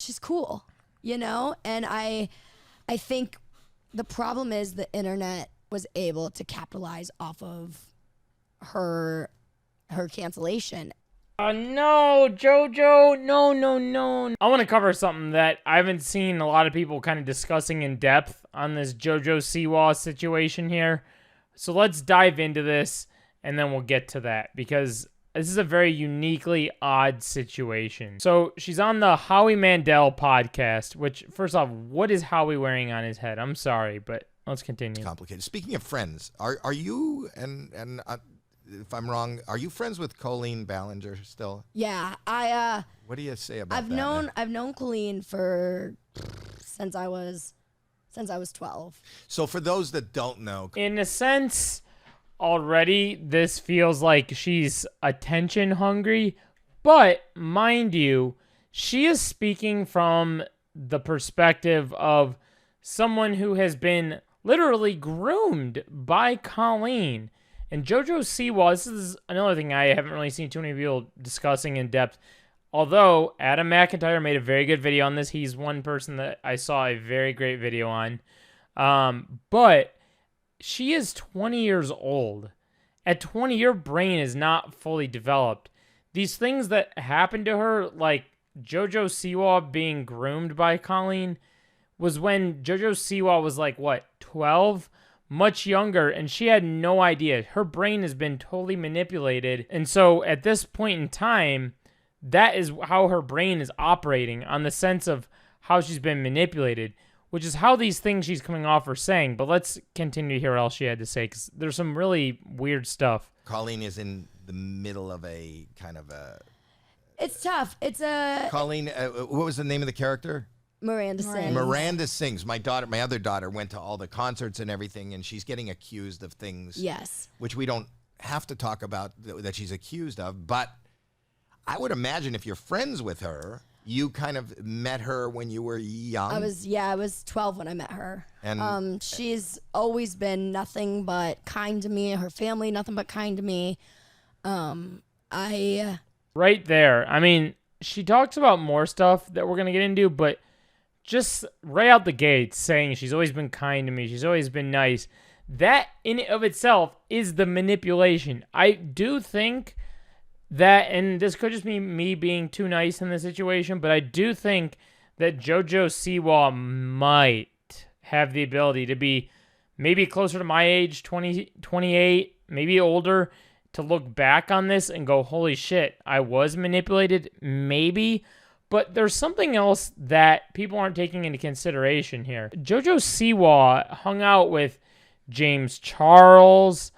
she's cool, you know? And I think the problem is the internet was able to capitalize off of her cancellation. No, Jojo, no. I want to cover something that I haven't seen a lot of people kind of discussing in depth on this Jojo Siwa situation here. So let's dive into this, and then we'll get to that, because this is a very uniquely odd situation. So she's on the Howie Mandel podcast, which, first off, what is Howie wearing on his head? I'm sorry, but let's continue. It's complicated. Speaking of friends, are you, and if I'm wrong, are you friends with Colleen Ballinger still? Yeah, What do you say about that? I've known Colleen since I was 12. So for those that don't know, in a sense, already this feels like she's attention hungry, but mind you, she is speaking from the perspective of someone who has been literally groomed by Colleen. And Jojo Siwa, this is another thing I haven't really seen too many people discussing in depth. Although Adam McIntyre made a very good video on this. He's one person that I saw a very great video on. But she is 20 years old. At 20, your brain is not fully developed. These things that happened to her, like Jojo Siwa being groomed by Colleen, was when Jojo Siwa was like, 12? Much younger, and she had no idea. Her brain has been totally manipulated. And so at this point in time, that is how her brain is operating, on the sense of how she's been manipulated, which is how these things she's coming off are saying. But let's continue to hear what else she had to say, because there's some really weird stuff. Colleen is in the middle of a kind of a... It's tough. Colleen, what was the name of the character? Miranda sings. Miranda sings. My other daughter went to all the concerts and everything, and she's getting accused of things. Yes. Which we don't have to talk about that she's accused of. But I would imagine if you're friends with her, you kind of met her when you were young. I was 12 when I met her. And she's always been nothing but kind to me. Her family, nothing but kind to me. Right there. I mean, she talks about more stuff that we're going to get into, but just right out the gate saying she's always been kind to me, she's always been nice, that in and of itself is the manipulation. I do think that, and this could just be me being too nice in this situation, but I do think that Jojo Siwa might have the ability to be maybe closer to my age, 20, 28, maybe older, to look back on this and go, holy shit, I was manipulated, maybe. But there's something else that people aren't taking into consideration here. Jojo Siwa hung out with James Charles.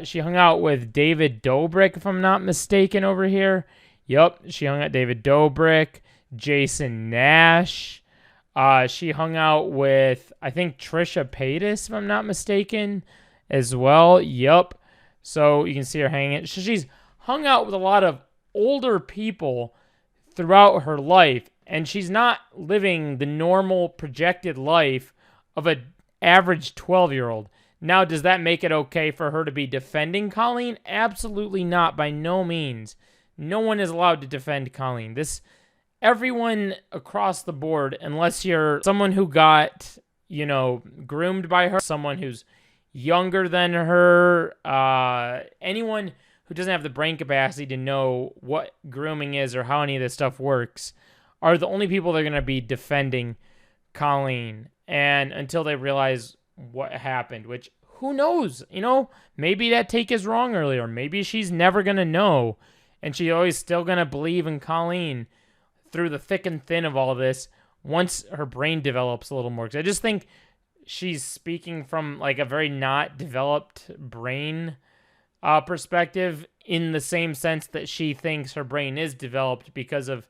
She hung out with David Dobrik, if I'm not mistaken, over here. Yup, she hung out with David Dobrik, Jason Nash. She hung out with, I think, Trisha Paytas, if I'm not mistaken, as well. Yup. So you can see her hanging. She's hung out with a lot of older people throughout her life, and she's not living the normal projected life of an average 12-year-old. Now, does that make it okay for her to be defending Colleen? Absolutely not, by no means. No one is allowed to defend Colleen. Everyone across the board, unless you're someone who got, groomed by her, someone who's younger than her, anyone who doesn't have the brain capacity to know what grooming is or how any of this stuff works, are the only people that are going to be defending Colleen. And until they realize what happened, which, who knows? Maybe that take is wrong earlier. Maybe she's never going to know, and she's always still going to believe in Colleen through the thick and thin of all of this once her brain develops a little more. Because I just think she's speaking from like a very not developed brain perspective, in the same sense that she thinks her brain is developed because of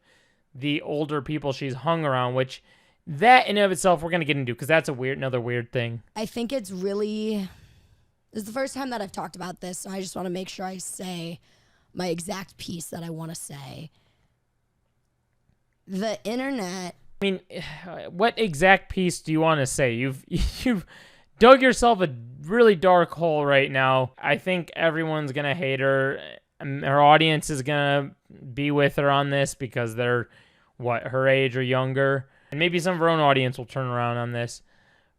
the older people she's hung around, which that in and of itself we're going to get into, because that's another weird thing. I think this is the first time that I've talked about this, so I just want to make sure I say my exact piece that I want to say. The internet... I mean, what exact piece do you want to say? You've dug yourself a really dark hole right now. I think everyone's going to hate her. Her audience is going to be with her on this because they're her age or younger. And maybe some of our own audience will turn around on this.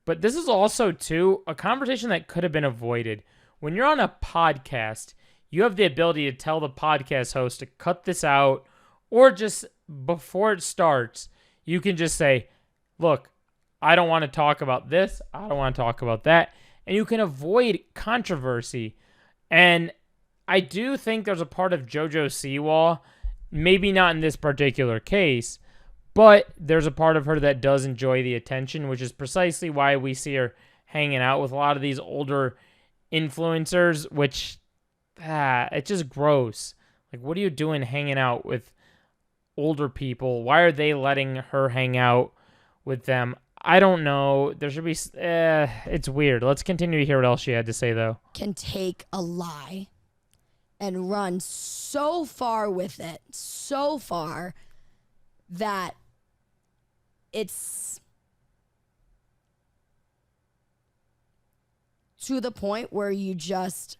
But this is also, too, a conversation that could have been avoided. When you're on a podcast, you have the ability to tell the podcast host to cut this out, or just before it starts, you can just say, look, I don't want to talk about this. I don't want to talk about that. And you can avoid controversy. And I do think there's a part of Jojo Siwa, maybe not in this particular case, but there's a part of her that does enjoy the attention, which is precisely why we see her hanging out with a lot of these older influencers, which, it's just gross. Like, what are you doing hanging out with older people? Why are they letting her hang out with them? I don't know. There should be, it's weird. Let's continue to hear what else she had to say, though. Can take a lie and run so far with it, so far that it's to the point where you just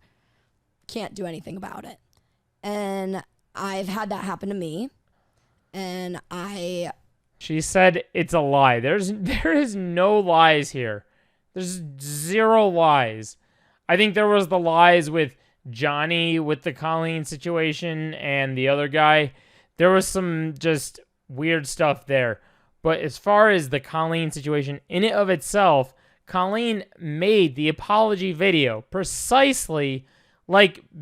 can't do anything about it. And I've had that happen to me. And She said it's a lie. There is no lies here. There's zero lies. I think there was the lies with Johnny with the Colleen situation and the other guy. There was some just weird stuff there. But as far as the Colleen situation, in and of itself, Colleen made the apology video precisely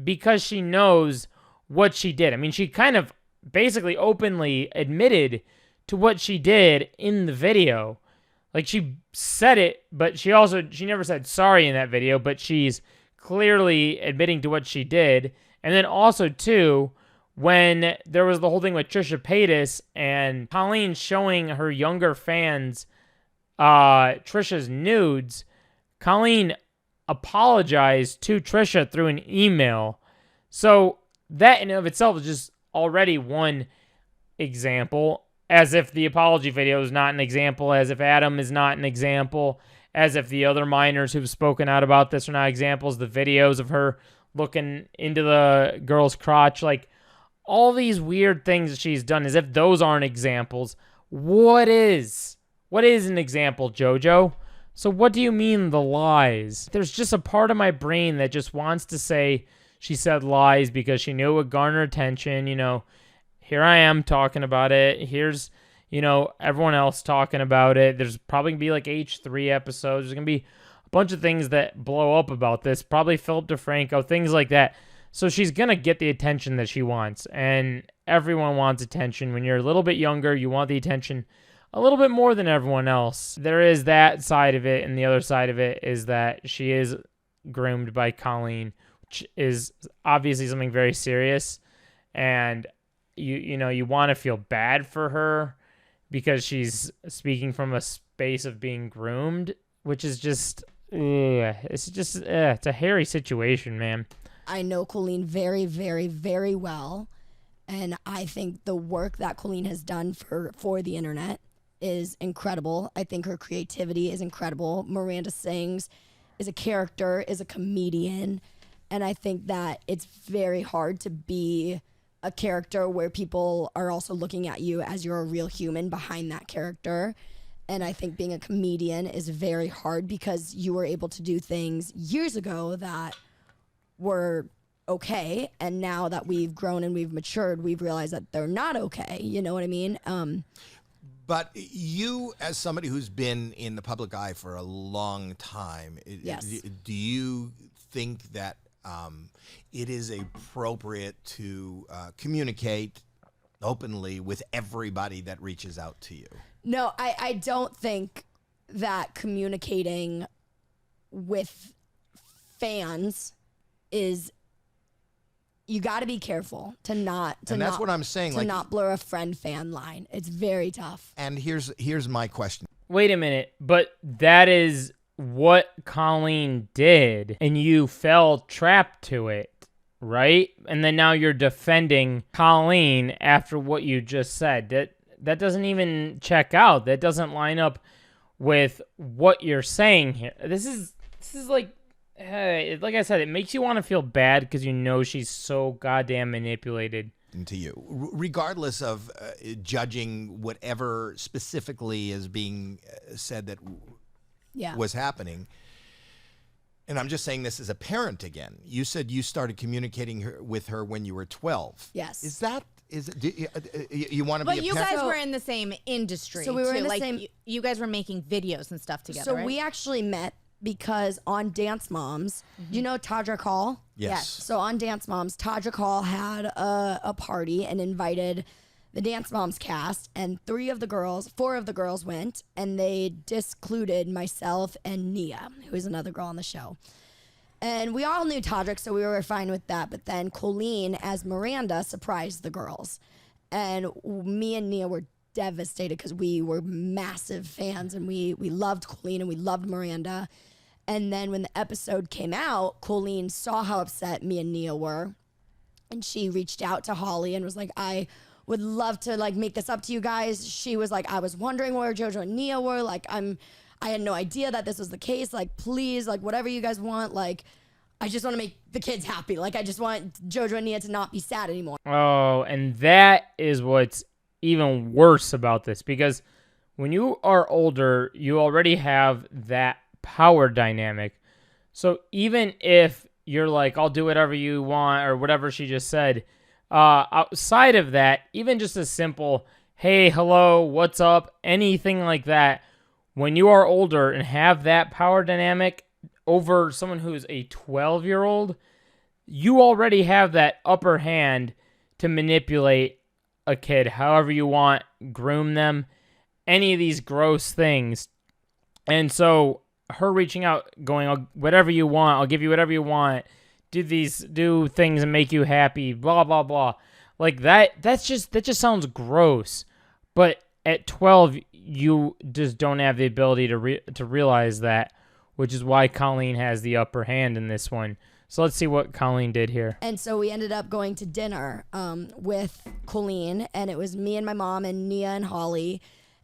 because she knows what she did. I mean, she kind of basically openly admitted to what she did in the video. Like, she said it, but she never said sorry in that video, but she's clearly admitting to what she did. And then also, too, when there was the whole thing with Trisha Paytas and Colleen showing her younger fans Trisha's nudes, Colleen apologized to Trisha through an email. So that in and of itself is just already one example, as if the apology video is not an example, as if Adam is not an example, as if the other minors who've spoken out about this are not examples, the videos of her looking into the girl's crotch, like all these weird things that she's done, as if those aren't examples. What is an example, Jojo? So what do you mean the lies? There's just a part of my brain that just wants to say she said lies because she knew it would garner attention. Here I am talking about it. Here's, everyone else talking about it. There's probably going to be like H3 episodes. There's going to be a bunch of things that blow up about this. Probably Philip DeFranco, things like that. So she's going to get the attention that she wants. And everyone wants attention. When you're a little bit younger, you want the attention a little bit more than everyone else. There is that side of it. And the other side of it is that she is groomed by Colleen, which is obviously something very serious. And you want to feel bad for her because she's speaking from a space of being groomed, which is just, it's a hairy situation, man. I know Colleen very, very, very well, and I think the work that Colleen has done for the internet is incredible. I think her creativity is incredible. Miranda Sings is a character, is a comedian, and I think that it's very hard to be a character where people are also looking at you as you're a real human behind that character. And I think being a comedian is very hard because you were able to do things years ago that were okay, and now that we've grown and we've matured, we've realized that they're not okay. You know what I mean? But you, as somebody who's been in the public eye for a long time, Yes. do you think that it is appropriate to communicate openly with everybody that reaches out to you? No, I don't think that communicating with fans is, you got to be careful to not and that's what I'm saying, to not blur a friend-fan line. It's very tough. And here's my question. Wait a minute, but that is what Colleen did, and you fell trapped to it, right? And then now you're defending Colleen after what you just said. That doesn't even check out. That doesn't line up with what you're saying here. This is like I said, it makes you want to feel bad because you know she's so goddamn manipulated. important to you, regardless of judging whatever specifically is being said that was happening. And I'm just saying this as a parent again. You said you started communicating with her when you were 12. Yes. Is you want to be a parent? But you guys were in the same industry. So we were too. in the same. You guys were making videos and stuff together. So right? we actually met because on Dance Moms, do you know Tadra Hall? Yes. So on Dance Moms, Tadra Hall had a party and invited the Dance Moms cast, and 4 of the girls went, and they discluded myself and Nia, who is another girl on the show. And we all knew Todrick, so we were fine with that. But then Colleen, as Miranda, surprised the girls. And me and Nia were devastated because we were massive fans, and we loved Colleen and we loved Miranda. And then when the episode came out, Colleen saw how upset me and Nia were, and she reached out to Holly and was like, I would love to like make this up to you guys. She was like, I was wondering where Jojo and Nia were. Like, I had no idea that this was the case. Like, please, like, whatever you guys want. Like, I just want to make the kids happy. Like, I just want Jojo and Nia to not be sad anymore. Oh, and that is what's even worse about this, because when you are older, you already have that power dynamic. So even if you're like, I'll do whatever you want, or whatever she just said, outside of that, even just a simple, hey, hello, what's up, anything like that, when you are older and have that power dynamic over someone who's a 12-year-old, you already have that upper hand to manipulate a kid however you want, groom them, any of these gross things. And so her reaching out, going, whatever you want, I'll give you whatever you want, do things and make you happy, blah, blah, blah. Like that just sounds gross. But at 12, you just don't have the ability to realize that, which is why Colleen has the upper hand in this one. So let's see what Colleen did here. And so we ended up going to dinner with Colleen, and it was me and my mom and Nia and Holly.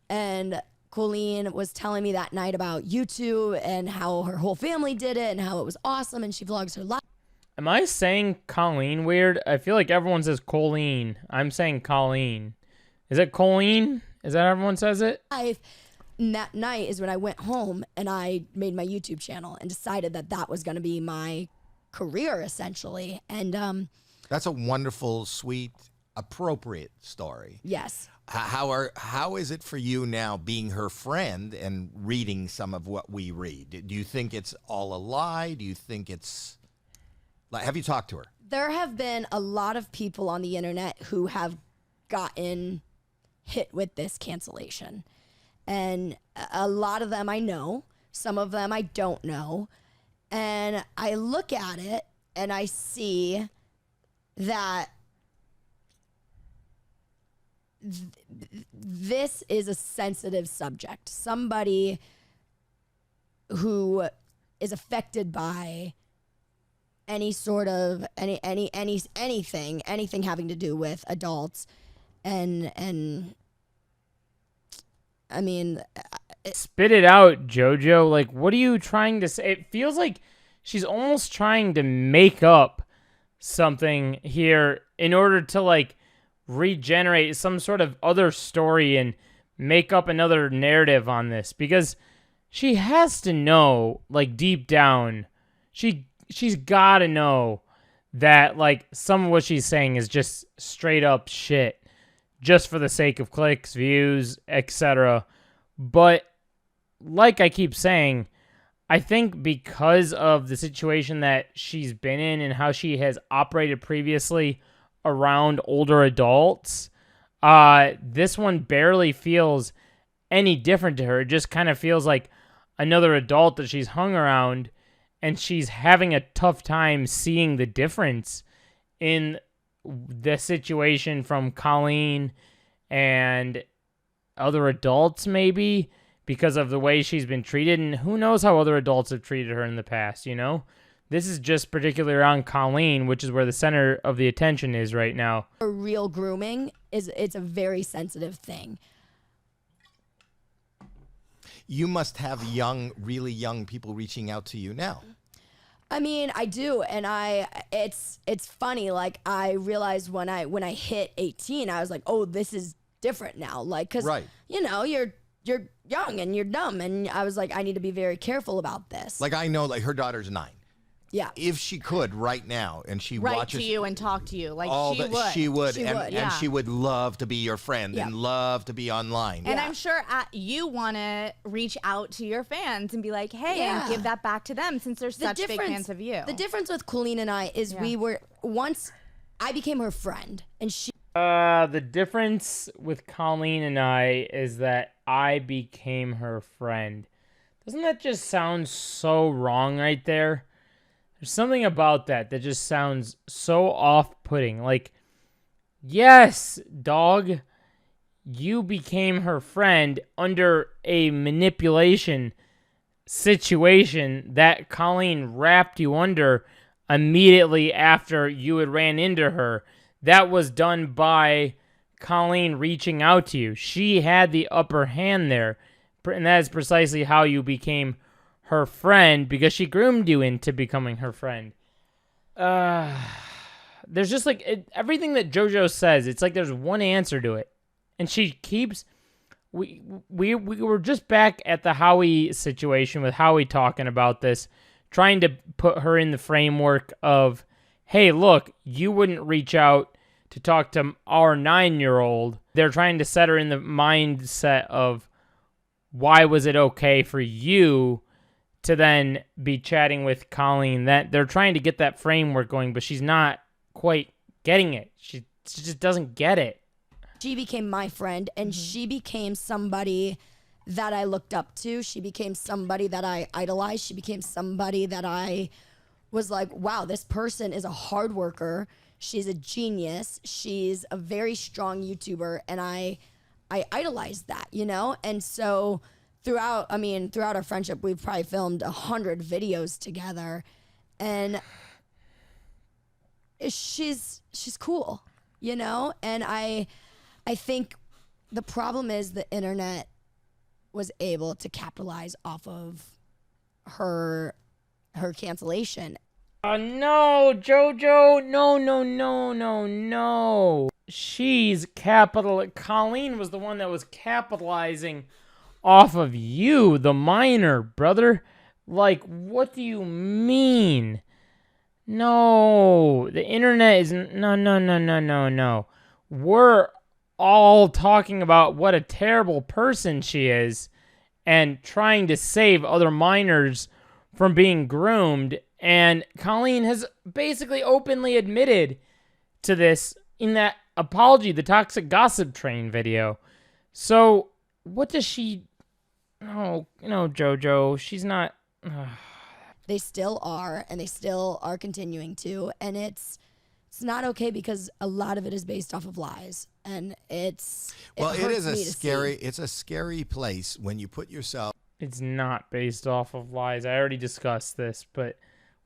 And Colleen was telling me that night about YouTube and how her whole family did it and how it was awesome, and she vlogs her life. Am I saying Colleen weird? I feel like everyone says Colleen. I'm saying Colleen. Is it Colleen? Is that how everyone says it? And that night is when I went home and I made my YouTube channel and decided that was going to be my career, essentially. And that's a wonderful, sweet, appropriate story. Yes. How is it for you now, being her friend and reading some of what we read? Do you think it's all a lie? Do you think it's like, have you talked to her? There have been a lot of people on the internet who have gotten hit with this cancellation. And a lot of them I know, some of them I don't know. And I look at it and I see that this is a sensitive subject. Somebody who is affected by any sort of anything having to do with adults, and I mean, spit it out, Jojo. Like, what are you trying to say? It feels like she's almost trying to make up something here in order to like regenerate some sort of other story and make up another narrative on this, because she has to know, like, deep down, she's got to know that like some of what she's saying is just straight up shit, just for the sake of clicks, views, etc. But like I keep saying, I think because of the situation that she's been in and how she has operated previously around older adults, this one barely feels any different to her. It just kind of feels like another adult that she's hung around, and she's having a tough time seeing the difference in the situation from Colleen and other adults, maybe because of the way she's been treated. And who knows how other adults have treated her in the past, you know? This is just particularly on Colleen, which is where the center of the attention is right now. Real grooming it's a very sensitive thing. You must have really young people reaching out to you now. I mean, I do, and it's funny. Like, I realized when I hit 18, I was like, oh, this is different now. Like, because you know, you're young and you're dumb, and I was like, I need to be very careful about this. Like, I know, like, her daughter's 9. Yeah. If she could right now, and she Write watches to you and talk to you, like she would, She and, would, and she would love to be your friend and love to be online. And I'm sure you want to reach out to your fans and be like, hey, and give that back to them since they're such big fans of you. The difference with Colleen and I is once I became her friend, and she. The difference with Colleen and I is that I became her friend. Doesn't that just sound so wrong right there? There's something about that just sounds so off-putting. Like, yes, dog, you became her friend under a manipulation situation that Colleen wrapped you under immediately after you had ran into her. That was done by Colleen reaching out to you. She had the upper hand there, and that is precisely how you became her friend, because she groomed you into becoming her friend. There's just like everything that JoJo says, it's like there's one answer to it, and she keeps. We were just back at the Howie situation with Howie talking about this, trying to put her in the framework of, hey, look, you wouldn't reach out to talk to our 9-year-old. They're trying to set her in the mindset of, why was it okay for you to then be chatting with Colleen? That they're trying to get that framework going, but she's not quite getting it. She just doesn't get it. She became my friend, and she became somebody that I looked up to. She became somebody that I idolized. She became somebody that I was like, wow, this person is a hard worker. She's a genius. She's a very strong YouTuber, and I idolized that, you know? And so throughout our friendship, we've probably filmed 100 videos together, and she's cool, you know? And I think the problem is the internet was able to capitalize off of her cancellation. No, JoJo, no. Colleen was the one that was capitalizing off of you, the minor, brother. Like, what do you mean? No, the internet is no. We're all talking about what a terrible person she is and trying to save other minors from being groomed. And Colleen has basically openly admitted to this in that apology, the Toxic Gossip Train video. So what does she... No, JoJo, she's not... They still are, and they still are continuing to, and it's not okay because a lot of it is based off of lies, and it is a scary place when you put yourself. It's not based off of lies. I already discussed this, but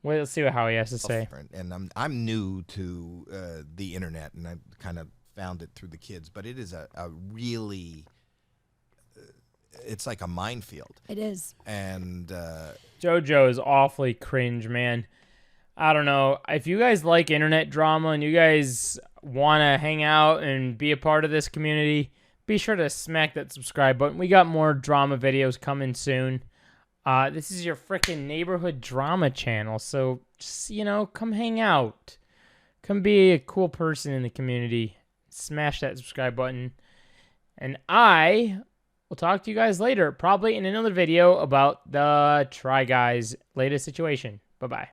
wait, let's see what Howie has to say. And I'm new to the internet, and I kind of found it through the kids, but it is a really. It's like a minefield. It is. And JoJo is awfully cringe, man. I don't know. If you guys like internet drama and you guys want to hang out and be a part of this community, be sure to smack that subscribe button. We got more drama videos coming soon. This is your freaking neighborhood drama channel. So, just, come hang out. Come be a cool person in the community. Smash that subscribe button. And we'll talk to you guys later, probably in another video about the Try Guys' latest situation. Bye-bye.